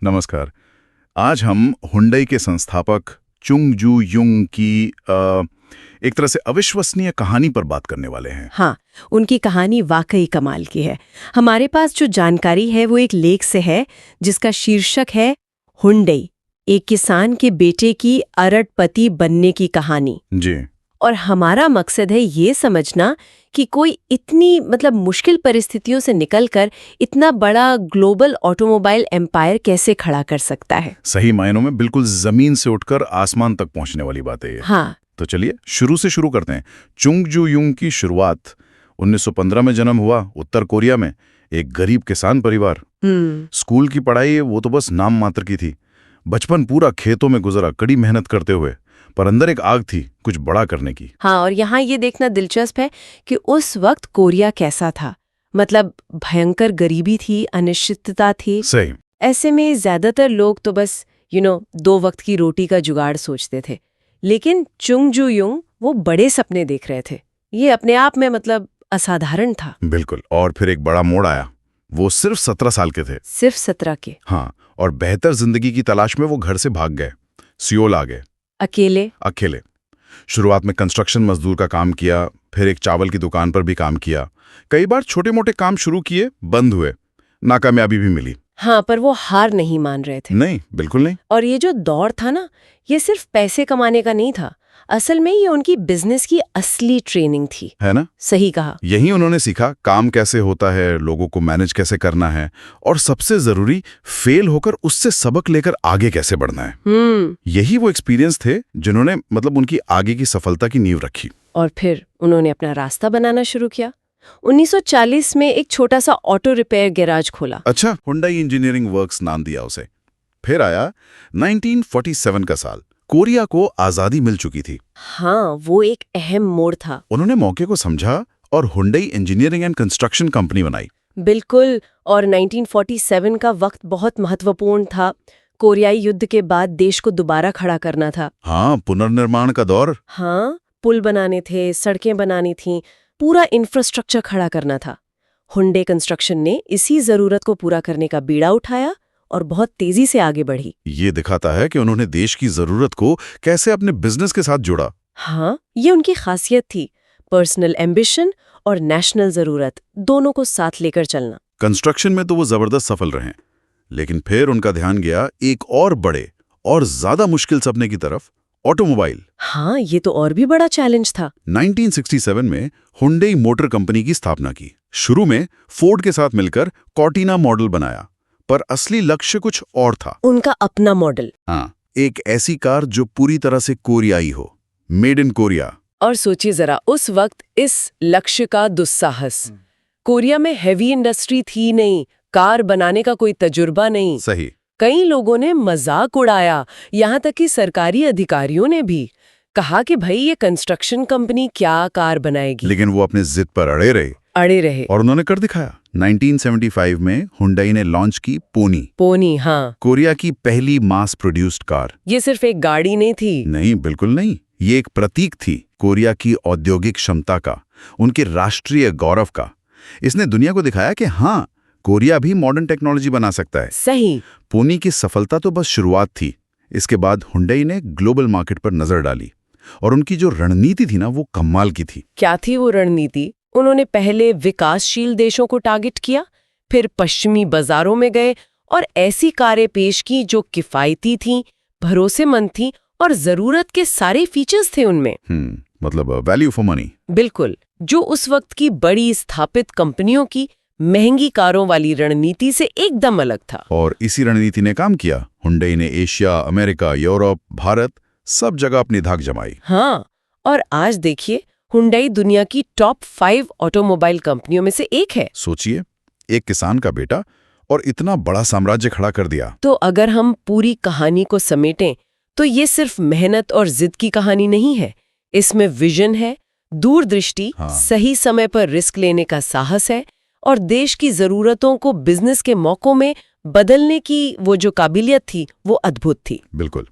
नमस्कार। आज हम हुंडई के संस्थापक चुंग जू युंग की एक तरह से अविश्वसनीय कहानी पर बात करने वाले हैं। हाँ, उनकी कहानी वाकई कमाल की है। हमारे पास जो जानकारी है वो एक लेख से है जिसका शीर्षक है हुंडई, एक किसान के बेटे की अरबपति बनने की कहानी। जी। और हमारा मकसद है ये समझना कि कोई इतनी मुश्किल परिस्थितियों से निकलकर इतना बड़ा ग्लोबल ऑटोमोबाइल एम्पायर कैसे खड़ा कर सकता है। सही मायनों में बिल्कुल जमीन से उठकर आसमान तक पहुंचने वाली बात है ये। हाँ, तो चलिए शुरू से शुरू करते हैं। चुंग जू युंग की शुरुआत 1915 में जन्म हुआ उत्तर कोरिया में, एक गरीब किसान परिवार। स्कूल की पढ़ाई वो तो बस नाम मात्र की थी। बचपन पूरा खेतों में गुजरा, कड़ी मेहनत करते हुए, पर अंदर एक आग थी कुछ बड़ा करने की। हाँ, और यहाँ ये देखना दिलचस्प है कि उस वक्त कोरिया कैसा था। भयंकर गरीबी थी, अनिश्चितता थी। सही। ऐसे में ज्यादातर लोग तो बस 2 वक्त की रोटी का जुगाड़ सोचते थे, लेकिन चुंग जू युंग वो बड़े सपने देख रहे थे। ये अपने आप में असाधारण था। बिल्कुल। और फिर एक बड़ा मोड़ आया। वो सिर्फ 17 साल के थे। सिर्फ 17 के? हाँ, और बेहतर जिंदगी की तलाश में वो घर से भाग गए, सियोल आ गए। अकेले। शुरुआत में कंस्ट्रक्शन मजदूर का काम किया, फिर एक चावल की दुकान पर भी काम किया। कई बार छोटे मोटे काम शुरू किए, बंद हुए, नाकामयाबी भी मिली। हाँ, पर वो हार नहीं मान रहे थे। नहीं, बिल्कुल नहीं। और ये जो दौर था ना, ये सिर्फ पैसे कमाने का नहीं था। असल में ये उनकी बिजनेस की असली ट्रेनिंग थी। है ना? सही कहा। यही उन्होंने सीखा, काम कैसे होता है, लोगों को मैनेज कैसे करना है, और सबसे जरूरी, फेल होकर उससे सबक लेकर आगे कैसे बढ़ना है। यही वो एक्सपीरियंस थे जिन्होंने उनकी आगे की सफलता की नींव रखी। और फिर उन्होंने अपना रास्ता बनाना शुरू किया। 1940 में एक छोटा सा ऑटो रिपेयर गैराज खोला। अच्छा, हुंडई इंजीनियरिंग वर्क्स नाम दिया उसे। फिर आया 1947 का साल। कोरिया को आजादी मिल चुकी थी। हाँ, वो एक अहम मोड़ था। उन्होंने मौके को समझा और Hyundai engineering and construction company बनाई। बिल्कुल। और 1947 का वक्त बहुत महत्वपूर्ण था। कोरियाई युद्ध के बाद देश को दोबारा खड़ा करना था। हाँ, पुनर्निर्माण का दौर। हाँ, पुल बनाने थे, सड़कें बनानी थीं, पूरा इंफ्रास्ट्रक्चर खड़ा करना था। हुंडई कंस्ट्रक्शन ने इसी जरूरत को पूरा करने का बीड़ा उठाया और बहुत तेजी से आगे बढ़ी। ये दिखाता है कि उन्होंने देश की जरूरत को कैसे अपने बिजनेस के साथ जोड़ा। हाँ, ये उनकी खासियत थी, पर्सनल एम्बिशन और नेशनल जरूरत दोनों को साथ लेकर चलना। कंस्ट्रक्शन में तो वो जबरदस्त सफल रहे, लेकिन फिर उनका ध्यान गया एक और बड़े और ज्यादा मुश्किल सपने की तरफ, ऑटोमोबाइल। हाँ, ये तो और भी बड़ा चैलेंज था। 1967 में हुंडई मोटर कंपनी की स्थापना की। शुरू में फोर्ड के साथ मिलकर कॉर्टिना मॉडल बनाया, पर असली लक्ष्य कुछ और था। उनका अपना मॉडल। हाँ, एक ऐसी कार जो पूरी तरह से कोरियाई हो, मेड इन कोरिया। और सोचिए जरा, उस वक्त इस लक्ष्य का दुस्साहस। कोरिया में हेवी इंडस्ट्री थी नहीं, कार बनाने का कोई तजुर्बा नहीं। सही। कई लोगों ने मजाक उड़ाया, यहाँ तक कि सरकारी अधिकारियों ने भी कहा कि भाई ये कंस्ट्रक्शन कंपनी क्या कार बनाएगी। लेकिन वो अपने जिद पर अड़े रहे और उन्होंने कर दिखाया। 1975 में हुंडई ने लॉन्च की पोनी। हाँ, कोरिया की पहली मास प्रोड्यूस्ड कार। ये सिर्फ एक गाड़ी नहीं थी। नहीं, बिल्कुल नहीं। ये एक प्रतीक थी कोरिया की औद्योगिक क्षमता का, उनके राष्ट्रीय गौरव का। इसने दुनिया को दिखाया कि हाँ, कोरिया भी मॉडर्न टेक्नोलॉजी बना सकता है। सही। पोनी की सफलता तो बस शुरुआत थी। इसके बाद हुंडई ने ग्लोबल मार्केट पर नजर डाली, और उनकी जो रणनीति थी ना, वो कमाल की थी। क्या थी वो रणनीति? उन्होंने पहले विकासशील देशों को टारगेट किया, फिर पश्चिमी बाजारों में गए और ऐसी कारें पेश की जो किफायती थीं, भरोसेमंद थीं और जरूरत के सारे फीचर्स थे उनमें। Value for money. बिल्कुल, जो उस वक्त की बड़ी स्थापित कंपनियों की महंगी कारों वाली रणनीति से एकदम अलग था। और इसी रणनीति ने काम किया। हुंडई ने एशिया, अमेरिका, यूरोप, भारत सब जगह अपनी धाक जमाई। हाँ, और आज देखिए, हुंडई दुनिया की टॉप 5 ऑटोमोबाइल कंपनियों में से एक है। सोचिए, एक किसान का बेटा और इतना बड़ा साम्राज्य खड़ा कर दिया। तो अगर हम पूरी कहानी को समेटें तो ये सिर्फ मेहनत और जिद की कहानी नहीं है। इसमें विजन है, दूरदृष्टि, सही समय पर रिस्क लेने का साहस है और देश की जरूरतों को बिजनेस के मौकों में बदलने की वो जो काबिलियत थी वो अद्भुत थी। बिल्कुल।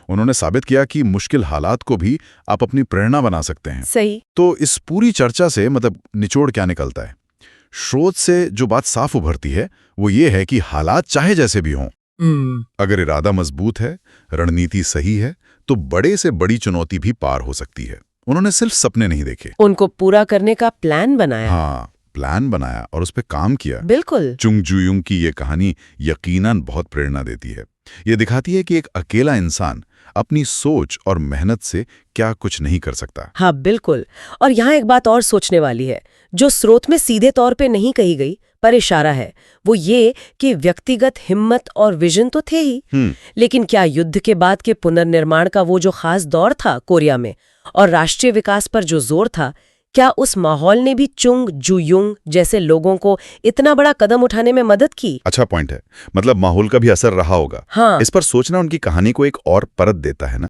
उन्होंने साबित किया कि मुश्किल हालात को भी आप अपनी प्रेरणा बना सकते हैं। सही। तो इस पूरी चर्चा से निचोड़ क्या निकलता है? स्रोत से जो बात साफ उभरती है वो ये है कि हालात चाहे जैसे भी हों, अगर इरादा मजबूत है, रणनीति सही है, तो बड़े से बड़ी चुनौती भी पार हो सकती है। उन्होंने सिर्फ सपने नहीं देखे, उनको पूरा करने का प्लान बनाया। हाँ, प्लान बनाया और उस पर काम किया। बिल्कुल। चुंग जुयुंग की ये कहानी यकीनन बहुत प्रेरणा देती है। ये दिखाती है कि एक अकेला इंसान अपनी सोच और मेहनत से क्या कुछ नहीं कर सकता। हाँ बिल्कुल। और यहाँ एक बात और सोचने वाली है, जो स्रोत में सीधे तौर पे नहीं कही गई पर इशारा है, वो ये कि व्यक्तिगत हिम्मत और विजन तो थे ही, लेकिन क्या युद्ध के बाद के पुनर्निर्माण का वो जो खास दौर था कोरिया में और राष्ट्रीय विकास पर जो जोर था, क्या उस माहौल ने भी चुंग जुयुंग जैसे लोगों को इतना बड़ा कदम उठाने में मदद की? अच्छा पॉइंट है, मतलब माहौल का भी असर रहा होगा। हाँ। इस पर सोचना उनकी कहानी को एक और परत देता है ना।